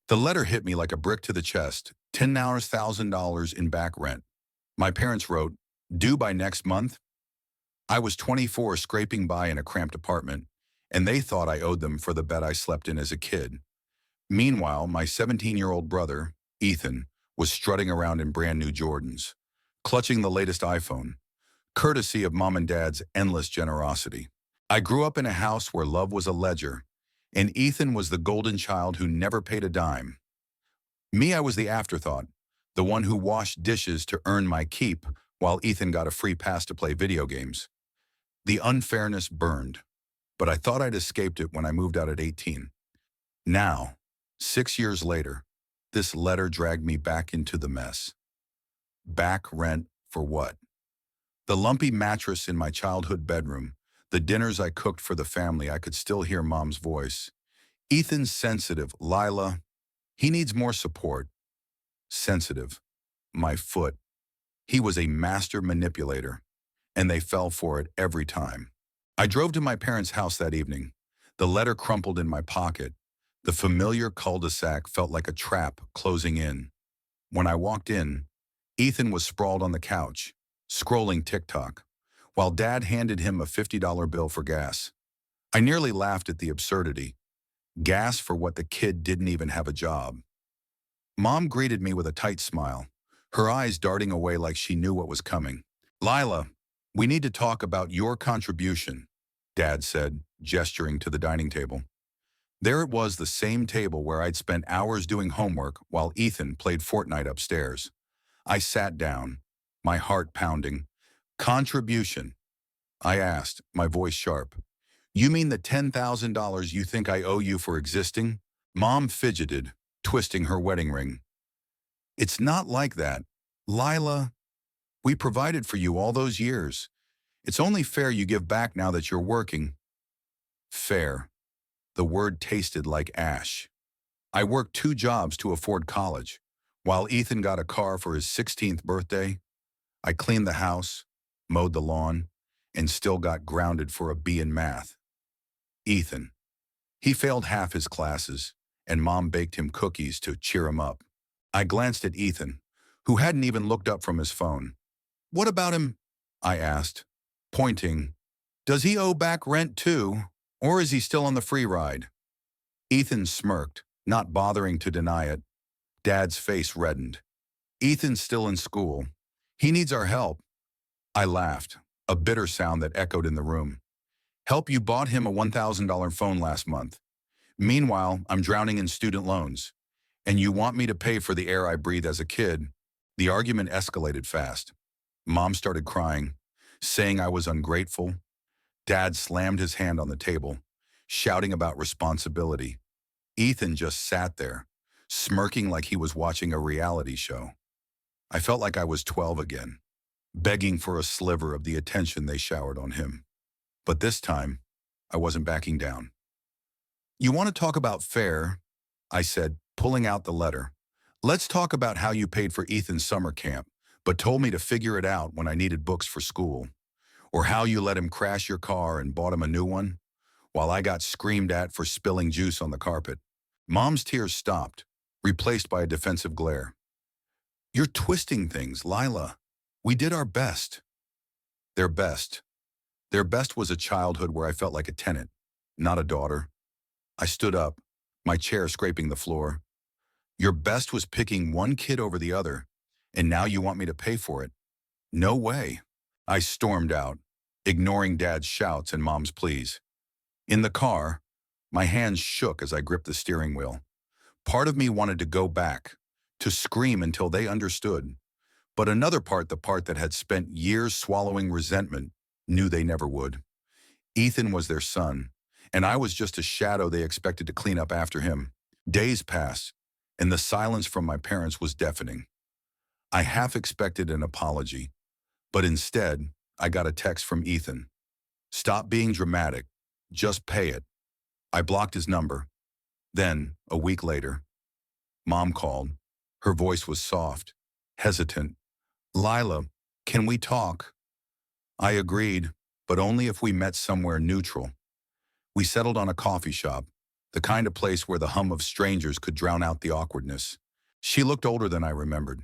The letter hit me like a brick to the chest. $10,000 in back rent. My parents wrote, due by next month. I was 24 scraping by in a cramped apartment, and they thought I owed them for the bed I slept in as a kid. Meanwhile, my 17-year-old brother, Ethan, was strutting around in brand new Jordans, clutching the latest iPhone, courtesy of mom and dad's endless generosity. I grew up in a house where love was a ledger, and Ethan was the golden child who never paid a dime. Me, I was the afterthought, the one who washed dishes to earn my keep while Ethan got a free pass to play video games. The unfairness burned, but I thought I'd escaped it when I moved out at 18. Now, 6 years later, this letter dragged me back into the mess. Back rent for what? The lumpy mattress in my childhood bedroom, the dinners I cooked for the family, I could still hear mom's voice. Ethan's sensitive, Lila. He needs more support. Sensitive. My foot. He was a master manipulator, and they fell for it every time. I drove to my parents' house that evening. The letter crumpled in my pocket. The familiar cul-de-sac felt like a trap closing in. When I walked in, Ethan was sprawled on the couch, scrolling TikTok, while Dad handed him a $50 bill for gas. I nearly laughed at the absurdity. Gas for what the kid didn't even have a job. Mom greeted me with a tight smile, her eyes darting away like she knew what was coming. Lila, we need to talk about your contribution, Dad said, gesturing to the dining table. There it was, the same table where I'd spent hours doing homework while Ethan played Fortnite upstairs. I sat down, my heart pounding. Contribution? I asked, my voice sharp. You mean the $10,000 you think I owe you for existing? Mom fidgeted, twisting her wedding ring. It's not like that. Lila, we provided for you all those years. It's only fair you give back now that you're working. Fair. The word tasted like ash. I worked 2 jobs to afford college. While Ethan got a car for his 16th birthday, I cleaned the house, mowed the lawn, and still got grounded for a B in math. Ethan. He failed half his classes, and Mom baked him cookies to cheer him up. I glanced at Ethan, who hadn't even looked up from his phone. What about him? I asked, pointing. Does he owe back rent too, or is he still on the free ride? Ethan smirked, not bothering to deny it. Dad's face reddened. Ethan's still in school. He needs our help. I laughed, a bitter sound that echoed in the room. Help? You bought him a $1,000 phone last month. Meanwhile, I'm drowning in student loans. And you want me to pay for the air I breathe as a kid? The argument escalated fast. Mom started crying, saying I was ungrateful. Dad slammed his hand on the table, shouting about responsibility. Ethan just sat there, smirking like he was watching a reality show. I felt like I was 12 again, begging for a sliver of the attention they showered on him. But this time, I wasn't backing down. You want to talk about fair? I said, pulling out the letter. Let's talk about how you paid for Ethan's summer camp, but told me to figure it out when I needed books for school. Or how you let him crash your car and bought him a new one, while I got screamed at for spilling juice on the carpet. Mom's tears stopped, replaced by a defensive glare. You're twisting things, Lila. We did our best. Their best. Their best was a childhood where I felt like a tenant, not a daughter. I stood up, my chair scraping the floor. Your best was picking one kid over the other, and now you want me to pay for it? No way. I stormed out, ignoring Dad's shouts and Mom's pleas. In the car, my hands shook as I gripped the steering wheel. Part of me wanted to go back, to scream until they understood. But another part, the part that had spent years swallowing resentment, knew they never would. Ethan was their son, and I was just a shadow they expected to clean up after him. Days passed, and the silence from my parents was deafening. I half expected an apology, but instead, I got a text from Ethan. Stop being dramatic. Just pay it. I blocked his number. Then, a week later, Mom called. Her voice was soft, hesitant. Lila, can we talk? I agreed, but only if we met somewhere neutral. We settled on a coffee shop, the kind of place where the hum of strangers could drown out the awkwardness. She looked older than I remembered,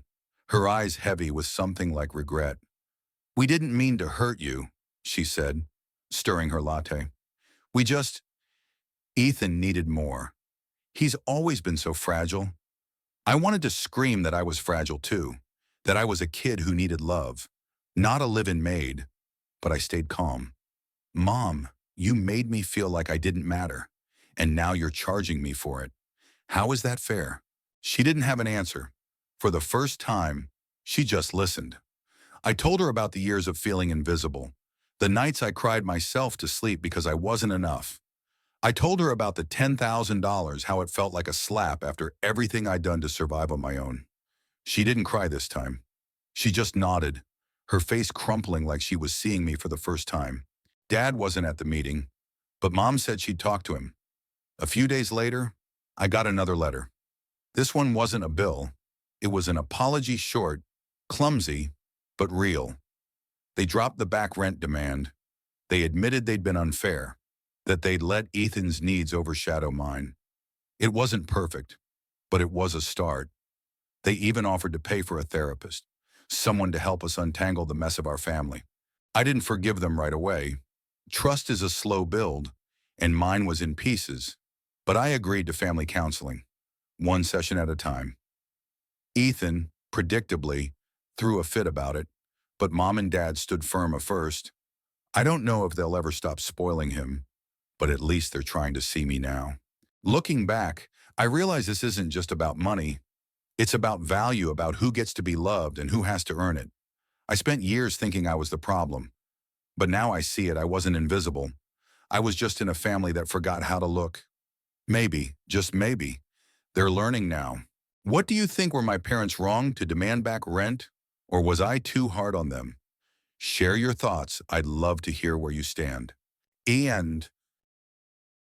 her eyes heavy with something like regret. "We didn't mean to hurt you," she said, stirring her latte. "We just—" Ethan needed more. He's always been so fragile. I wanted to scream that I was fragile too, that I was a kid who needed love, not a live-in maid, but I stayed calm. "Mom, you made me feel like I didn't matter, and now you're charging me for it. How is that fair?" She didn't have an answer. For the first time, she just listened. I told her about the years of feeling invisible, the nights I cried myself to sleep because I wasn't enough. I told her about the $10,000, how it felt like a slap after everything I'd done to survive on my own. She didn't cry this time. She just nodded, her face crumpling like she was seeing me for the first time. Dad wasn't at the meeting, but Mom said she'd talk to him. A few days later, I got another letter. This one wasn't a bill. It was an apology, short, clumsy, but real. They dropped the back rent demand. They admitted they'd been unfair, that they'd let Ethan's needs overshadow mine. It wasn't perfect, but it was a start. They even offered to pay for a therapist, someone to help us untangle the mess of our family. I didn't forgive them right away. Trust is a slow build, and mine was in pieces, but I agreed to family counseling, one session at a time. Ethan, predictably, threw a fit about it, but Mom and Dad stood firm at first. I don't know if they'll ever stop spoiling him, but at least they're trying to see me now. Looking back, I realize this isn't just about money. It's about value, about who gets to be loved and who has to earn it. I spent years thinking I was the problem, but now I see it. I wasn't invisible. I was just in a family that forgot how to look. Maybe, just maybe, they're learning now. What do you think, were my parents wrong to demand back rent, or was I too hard on them? Share your thoughts. I'd love to hear where you stand. And